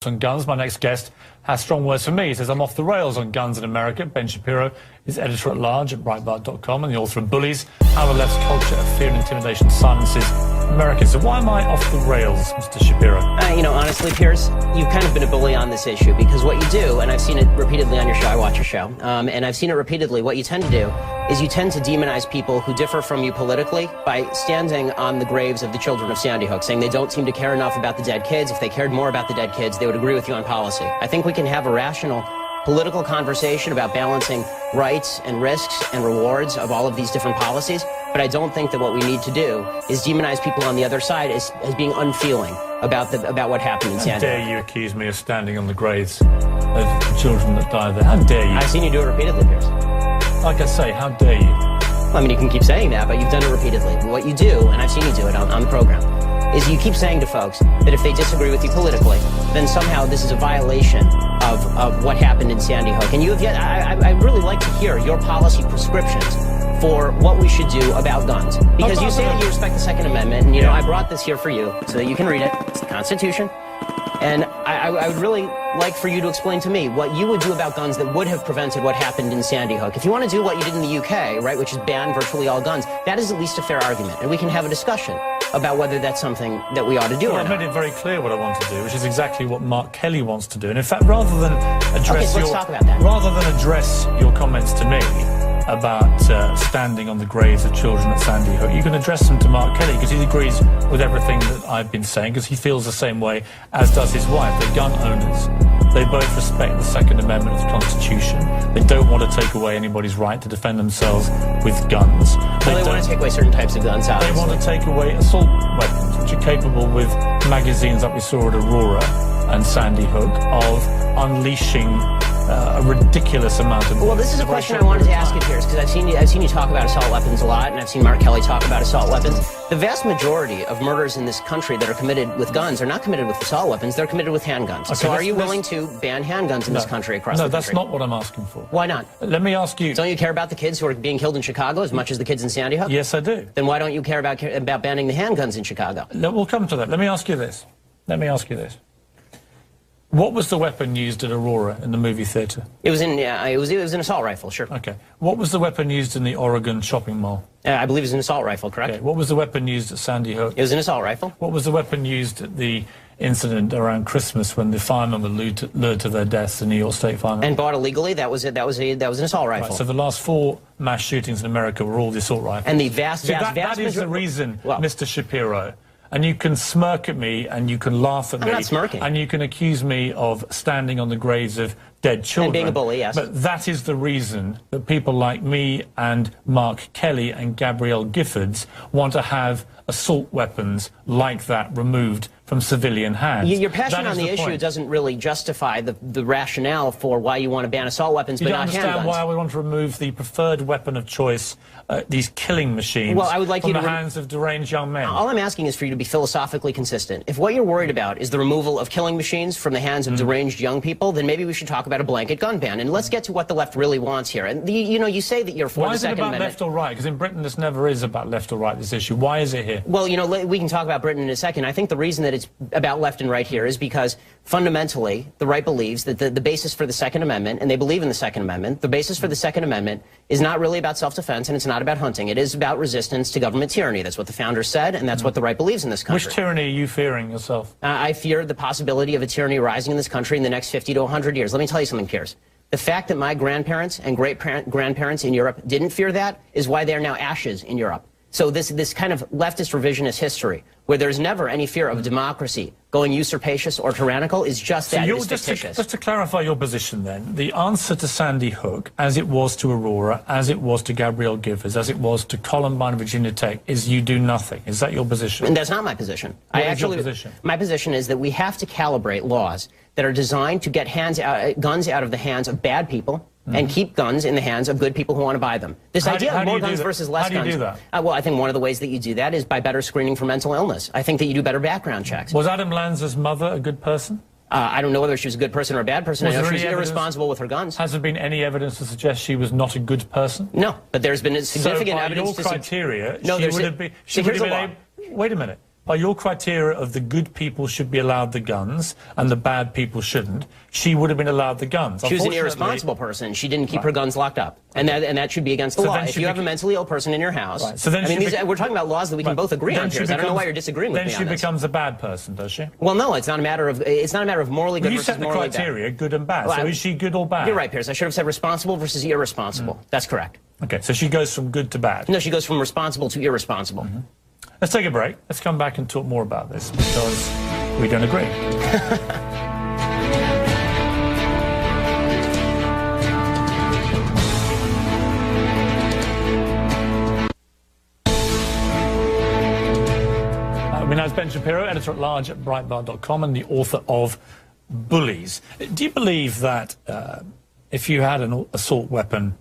on guns. My next guest has strong words for me. He says, I'm off the rails on guns in America. Ben Shapiro is editor-at-large at Breitbart.com and the author of Bullies, How the Left's Culture of Fear and Intimidation Silences Americans. So why am I off the rails, Mr. Shapiro? Honestly, Piers, you've kind of been a bully on this issue because what you do, and I've seen it repeatedly on your show, I watch your show, and I've seen it repeatedly, what you tend to do is you tend to demonize people who differ from you politically by standing on the graves of the children of Sandy Hook, saying they don't seem to care enough about the dead kids. If they cared more about the dead kids, they would agree with you on policy. I think we can have a rational political conversation about balancing rights and risks and rewards of all of these different policies, but I don't think that what we need to do is demonize people on the other side as being unfeeling about what happened in Sandy Hook. How dare you accuse me of standing on the graves of children that died there? How dare you? I've seen you do it repeatedly, Piers. Like I say, how dare you? Well, I mean, you can keep saying that, but you've done it repeatedly. What you do, and I've seen you do it on the program, is you keep saying to folks that if they disagree with you politically, then somehow this is a violation of what happened in Sandy Hook. And you have yet, I'd really like to hear your policy prescriptions for what we should do about guns. Because you say that you respect the Second Amendment, and I brought this here for you so that you can read it. It's the Constitution. And I would really like for you to explain to me what you would do about guns that would have prevented what happened in Sandy Hook. If you want to do what you did in the UK, right, which is ban virtually all guns, that is at least a fair argument. And we can have a discussion about whether that's something that we ought to do or not. I've made it very clear what I want to do, which is exactly what Mark Kelly wants to do. And in fact, rather than address your comments to me about standing on the graves of children at Sandy Hook, you can address them to Mark Kelly, because he agrees with everything that I've been saying, because he feels the same way, as does his wife. They're gun owners. They both respect the Second Amendment of the Constitution. They don't want to take away anybody's right to defend themselves with guns. They want to take away certain types of guns, obviously. They want to take away assault weapons, which are capable, with magazines like we saw at Aurora and Sandy Hook, of unleashing a ridiculous amount of... Well, this is a question I wanted to ask you, Piers, because I've seen you talk about assault weapons a lot, and I've seen Mark Kelly talk about assault weapons. The vast majority of murders in this country that are committed with guns are not committed with assault weapons, they're committed with handguns. Okay, so are you willing to ban handguns in this country across the country? No, that's not what I'm asking for. Why not? Let me ask you... Don't you care about the kids who are being killed in Chicago as much as the kids in Sandy Hook? Yes, I do. Then why don't you care about banning the handguns in Chicago? We'll come to that. Let me ask you this. What was the weapon used at Aurora in the movie theatre? It was an assault rifle, sure. Okay. What was the weapon used in the Oregon shopping mall? I believe it was an assault rifle, correct? Okay. What was the weapon used at Sandy Hook? It was an assault rifle. What was the weapon used at the incident around Christmas when the firemen were lured to their deaths, the New York State firemen? And bought illegally? That was an assault rifle. Right, so the last 4 mass shootings in America were all the assault rifles. And the vast that is the reason, Mr. Shapiro. And you can smirk at me, and you can laugh at me. I'm not smirking. And you can accuse me of standing on the graves of dead children. And being a bully, yes. But that is the reason that people like me and Mark Kelly and Gabrielle Giffords want to have assault weapons like that removed from civilian hands. Your passion on the issue doesn't really justify the rationale for why you want to ban assault weapons, but not handguns. You don't understand why we want to remove the preferred weapon of choice, these killing machines, from the hands of deranged young men. All I'm asking is for you to be philosophically consistent. If what you're worried about is the removal of killing machines from the hands of deranged young people, then maybe we should talk about a blanket gun ban. And let's get to what the left really wants here. And you say that you're for the Second Amendment. Why is it about left or right? Because in Britain this never is about left or right, this issue. Why is it here? Well, we can talk about Britain in a second. I think the reason that it's about left and right here is because fundamentally the right believes that the basis for the Second Amendment, and they believe in the Second Amendment, the basis for the Second Amendment is not really about self-defense and it's not about hunting. It is about resistance to government tyranny. That's what the founders said, and that's what the right believes in this country. Which tyranny are you fearing yourself? I fear the possibility of a tyranny rising in this country in the next 50 to 100 years. Let me tell you something, Piers. The fact that my grandparents and great-grandparents in Europe didn't fear that is why they're now ashes in Europe. So this kind of leftist revisionist history, where there's never any fear of democracy going usurpacious or tyrannical, is just that. It's fictitious. Just to clarify your position then, the answer to Sandy Hook, as it was to Aurora, as it was to Gabrielle Giffords, as it was to Columbine and Virginia Tech, is you do nothing. Is that your position? And that's not my position. What is your position? My position is that we have to calibrate laws that are designed to get guns out of the hands of bad people, and keep guns in the hands of good people who want to buy them. This idea of more guns versus less guns. How do you do that? Well, I think one of the ways that you do that is by better screening for mental illness. I think that you do better background checks. Was Adam Lanza's mother a good person? I don't know whether she was a good person or a bad person. I know she was irresponsible with her guns. Has there been any evidence to suggest she was not a good person? No, but there's been significant evidence. So by your criteria, no, she would have been... Wait a minute. by your criteria of the good people should be allowed the guns and the bad people shouldn't, she would have been allowed the guns. She was an irresponsible person. She didn't keep her guns locked up. And that should be against the law. If you have a mentally ill person in your house, so then we're talking about laws that we can both agree on here. I don't know why you're disagreeing with me on this. Then she becomes a bad person, does she? Well, no, it's not a matter of morally good versus morally bad. You set the criteria, good and bad. So is she good or bad? You're right, Piers. I should have said responsible versus irresponsible. That's correct. Okay, so she goes from good to bad. No, she goes from responsible to irresponsible. Let's take a break. Let's come back and talk more about this because we don't agree. My name is Ben Shapiro, editor-at-large at Breitbart.com and the author of Bullies. Do you believe that if you had an assault weapon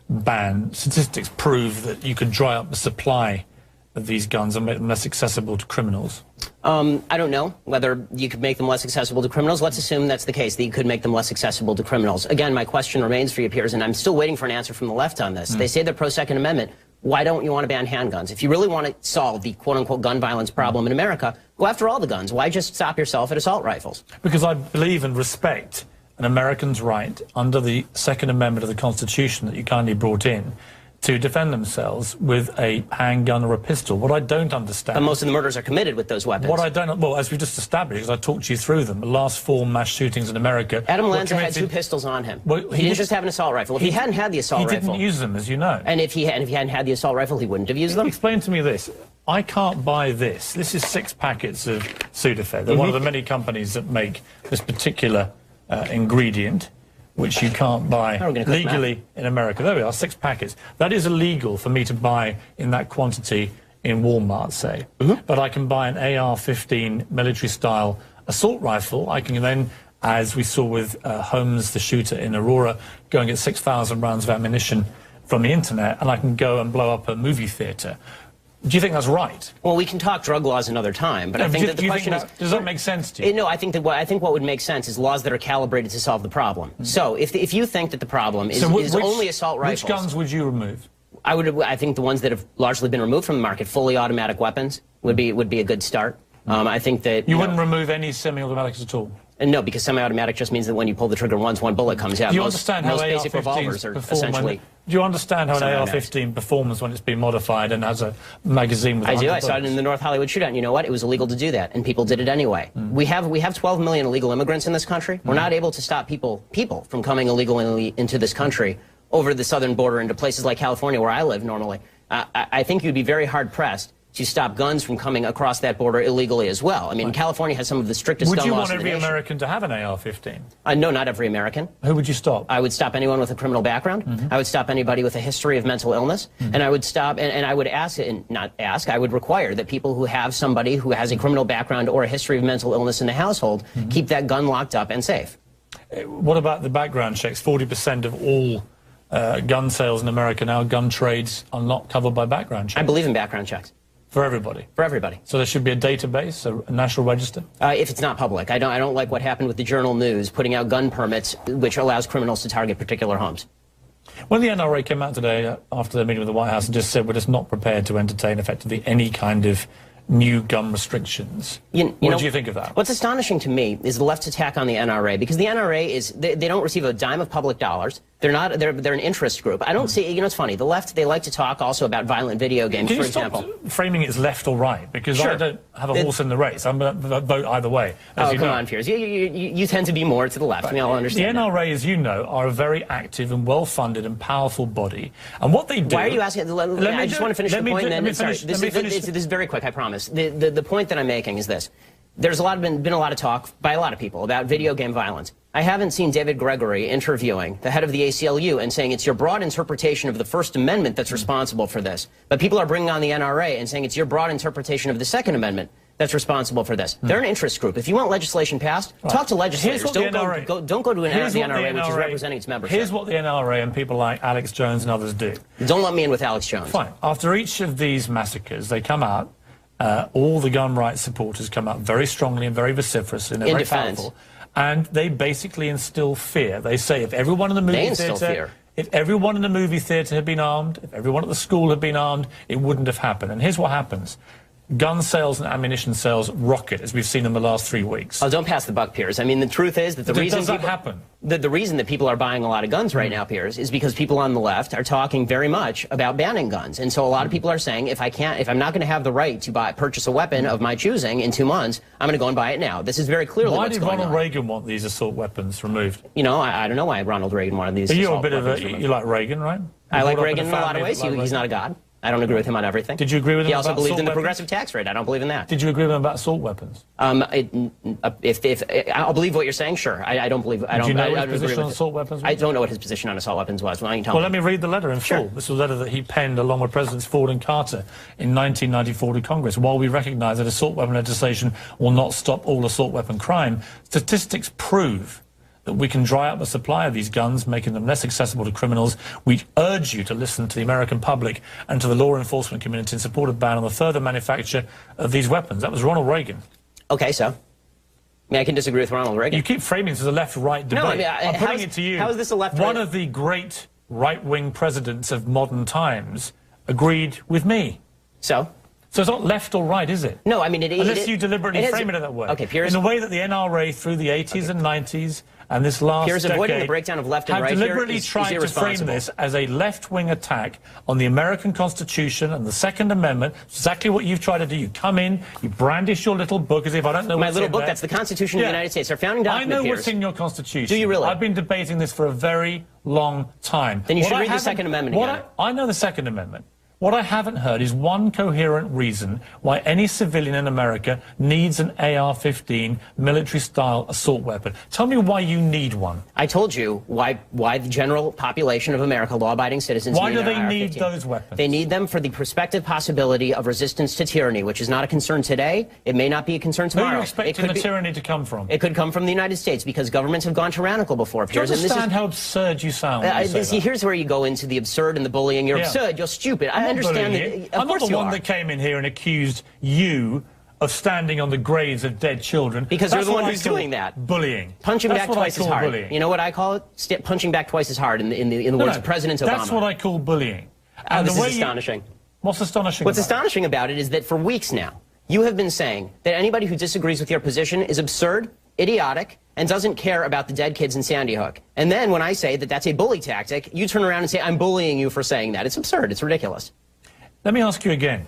ban, statistics prove that you could dry up the supply of these guns and make them less accessible to criminals? I don't know whether you could make them less accessible to criminals. Let's assume that's the case, that you could make them less accessible to criminals. Again, my question remains for you, Piers, and I'm still waiting for an answer from the left on this. They say they're pro-Second Amendment. Why don't you want to ban handguns? If you really want to solve the quote-unquote gun violence problem in America, go after all the guns. Why just stop yourself at assault rifles? Because I believe and respect an American's right under the Second Amendment of the Constitution that you kindly brought in to defend themselves with a handgun or a pistol. What I don't understand... But most of the murders are committed with those weapons. What I don't... Well, as we just established, because I talked you through them, the last 4 mass shootings in America... Adam Lanza had 2 pistols on him. Well, he didn't just have an assault rifle. If he hadn't had the assault rifle... He didn't use them, as you know. And if he hadn't had the assault rifle, he wouldn't have used them? Explain to me this. I can't buy this. This is 6 packets of Sudafed. They're one of the many companies that make this particular ingredient, which you can't buy legally in America. There we are, 6 packets. That is illegal for me to buy in that quantity in Walmart, say. But I can buy an AR-15 military-style assault rifle. I can then, as we saw with Holmes, the shooter in Aurora, go and get 6,000 rounds of ammunition from the internet, and I can go and blow up a movie theater. Do you think that's right? Well, we can talk drug laws another time, but I think that the question is... Does that make sense to you? No, I think what would make sense is laws that are calibrated to solve the problem. So if you think that the problem is only assault rifles... Which guns would you remove? I think the ones that have largely been removed from the market, fully automatic weapons, would be a good start. I think that... You wouldn't remove any semi-automatics at all? No, because semi-automatic just means that when you pull the trigger once, 1 bullet comes out. Do you understand how most basic revolvers are essentially... Do you understand how an AR-15 performs when it's been modified and has a magazine with... I do. I saw it in the North Hollywood shootout. And you know what? It was illegal to do that, and people did it anyway. We have 12 million illegal immigrants in this country. We're not able to stop people from coming illegally into this country over the southern border into places like California, where I live normally. I think you'd be very hard-pressed to stop guns from coming across that border illegally as well. I mean, California has some of the strictest gun laws in the nation. Would you want every American to have an AR-15? No, not every American. Who would you stop? I would stop anyone with a criminal background. I would stop anybody with a history of mental illness. And I would stop, and I would ask, and not ask, I would require that people who have somebody who has a criminal background or a history of mental illness in the household keep that gun locked up and safe. What about the background checks? 40% of all gun sales in America now, gun trades, are not covered by background checks. I believe in background checks. For everybody? For everybody. So there should be a database, a national register? If it's not public. I don't like what happened with the Journal News, putting out gun permits, which allows criminals to target particular homes. When the NRA came out today after their meeting with the White House and just said we're just not prepared to entertain effectively any kind of new gun restrictions. What do you think of that? What's astonishing to me is the left's attack on the NRA, because the NRA is, they don't receive a dime of public dollars. They're an interest group. I don't see, it's funny, the left, they like to talk also about violent video games, for example. Can you stop framing it as left or right? Because I don't have a horse in the race. I'm going to vote either way. Come on, Piers. You tend to be more to the left. We all understand the NRA, as you know, are a very active and well-funded and powerful body. And what they do... Why are you asking? I just want to finish the point, and then, sorry, this is very quick, I promise. The point that I'm making is this. There's been a lot of talk by a lot of people about video game violence. I haven't seen David Gregory interviewing the head of the ACLU and saying it's your broad interpretation of the First Amendment that's responsible for this. But people are bringing on the NRA and saying it's your broad interpretation of the Second Amendment that's responsible for this. They're an interest group. If you want legislation passed, talk to legislators. Don't go to the NRA, which is representing its membership. Here's what the NRA and people like Alex Jones and others do. Don't let me in with Alex Jones. Fine. After each of these massacres, they come out, all the gun rights supporters come out very strongly and very vociferous and very powerful. And they basically instill fear. They say if everyone in the movie theater, if everyone in the movie theater had been armed, if everyone at the school had been armed, it wouldn't have happened. And here's what happens. gun sales and ammunition sales rocket, as we've seen in the last 3 weeks. Oh, don't pass the buck, Piers. I mean, the truth is that the reason does that happen? The reason that people are buying a lot of guns right now, Piers, is because people on the left are talking very much about banning guns. And so a lot of people are saying, if I'm not going to have the right to purchase a weapon of my choosing in 2 months, I'm going to go and buy it now. This is very clearly what's going on. Why did Ronald Reagan want these assault weapons removed? You know, I don't know why Ronald Reagan wanted these You're assault a bit weapons of a, removed. you like Reagan, right? I like Reagan in a lot of ways. He's not a god. I don't agree with him on everything. Did you agree with him? He also about believed in the weapons? progressive tax rate. I don't believe in that. Did you agree with him about assault weapons? If I'll believe what you're saying, sure. I don't believe. I don't. Do you know I what his position on assault weapons was? I don't know what his position on assault weapons was. Why don't you tell me? Well, let me read the letter in full. This was a letter that he penned along with Presidents Ford and Carter in 1994 to Congress. While we recognize that assault weapon legislation will not stop all assault weapon crime, statistics prove that we can dry up the supply of these guns, making them less accessible to criminals. We urge you to listen to the American public and to the law enforcement community in support of ban on the further manufacture of these weapons. That was Ronald Reagan. Okay, so. I mean, I can disagree with Ronald Reagan. You keep framing this as a left-right debate. No, I mean, I'm putting it to you. How is this a left-right? One of the great right-wing presidents of modern times agreed with me. So it's not left or right, is it? No, I mean, unless you deliberately frame it that way. Okay, Piers. In the way that the NRA through the 80s and 90s and this last Piers, avoiding the decade breakdown of left and right have deliberately here is tried to frame this as a left-wing attack on the American Constitution and the Second Amendment. Exactly what you've tried to do. You come in, you brandish your little book as if I don't know my what's little in book. there. That's the Constitution of the United States, our founding document. I know Piers. what's in your Constitution. Do you really? I've been debating this for a very long time. Then you should read the Second Amendment again. I know the Second Amendment. What I haven't heard is one coherent reason why any civilian in America needs an AR-15 military-style assault weapon. Tell me why you need one. I told you why the general population of America, law-abiding citizens, why need do they AR-15. need those weapons? They need them for the prospective possibility of resistance to tyranny, which is not a concern today. It may not be a concern tomorrow. Who are you expecting the tyranny to come from? It could come from the United States because governments have gone tyrannical before. Do you understand how absurd you sound when you say that? Here's where you go into the absurd and the bullying. You're absurd. You're stupid. I understand that. I'm not the one that came in here and accused you of standing on the graves of dead children. Because you're the one who's doing that. Bullying. Punching back twice as hard. Bullying. You know what I call it? Punching back twice as hard in the words of President Obama. That's what I call bullying. And this is astonishing. What's astonishing What's astonishing about it is that for weeks now, you have been saying that anybody who disagrees with your position is absurd, idiotic, and doesn't care about the dead kids in Sandy Hook. And then when I say that that's a bully tactic, you turn around and say, I'm bullying you for saying that. It's absurd. It's ridiculous. Let me ask you again.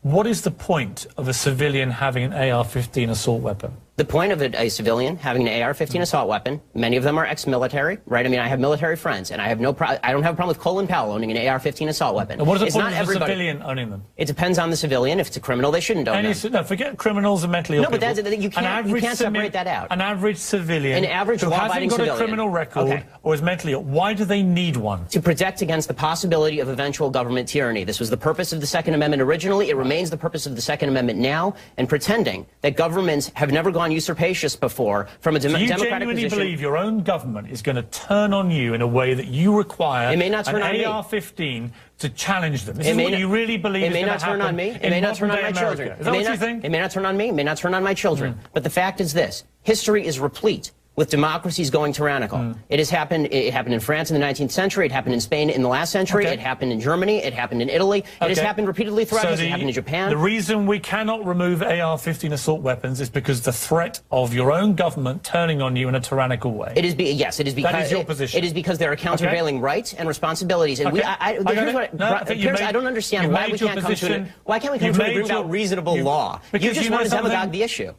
What is the point of a civilian having an AR-15 assault weapon? The point of a civilian having an AR-15 assault weapon, many of them are ex-military, right? I mean, I have military friends, and I don't have a problem with Colin Powell owning an AR-15 assault weapon. And what is the point of a civilian owning them? It depends on the civilian. If it's a criminal, they shouldn't own them. No, forget criminals and mentally ill people. No, but you can't separate that out. An average civilian who hasn't got a criminal record or is mentally ill, why do they need one? To protect against the possibility of eventual government tyranny. This was the purpose of the Second Amendment originally. It remains the purpose of the Second Amendment now. And pretending that governments have never gone usurpacious before from a democratic position. You genuinely believe your own government is going to turn on you in a way that you require an AR-15 to challenge them? This is what you really believe is going to happen? It may not turn on me. It may not turn on my children. Is that what you think? It may not turn on me. It may not turn on my children. But the fact is this. History is replete with democracies going tyrannical. It has happened. It happened in France in the 19th century. It happened in Spain in the last century. It happened in Germany. It happened in Italy. It has happened repeatedly throughout history. It happened in Japan. The reason we cannot remove AR-15 assault weapons is because the threat of your own government turning on you in a tyrannical way. Yes, it is because that is your position. It is because there are countervailing rights and responsibilities. And Piers, I don't understand why we can't come to an agreement about reasonable law. You just want to demagogue the issue.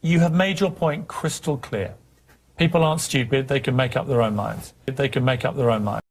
You have made your point crystal clear. People aren't stupid. They can make up their own minds. They can make up their own minds.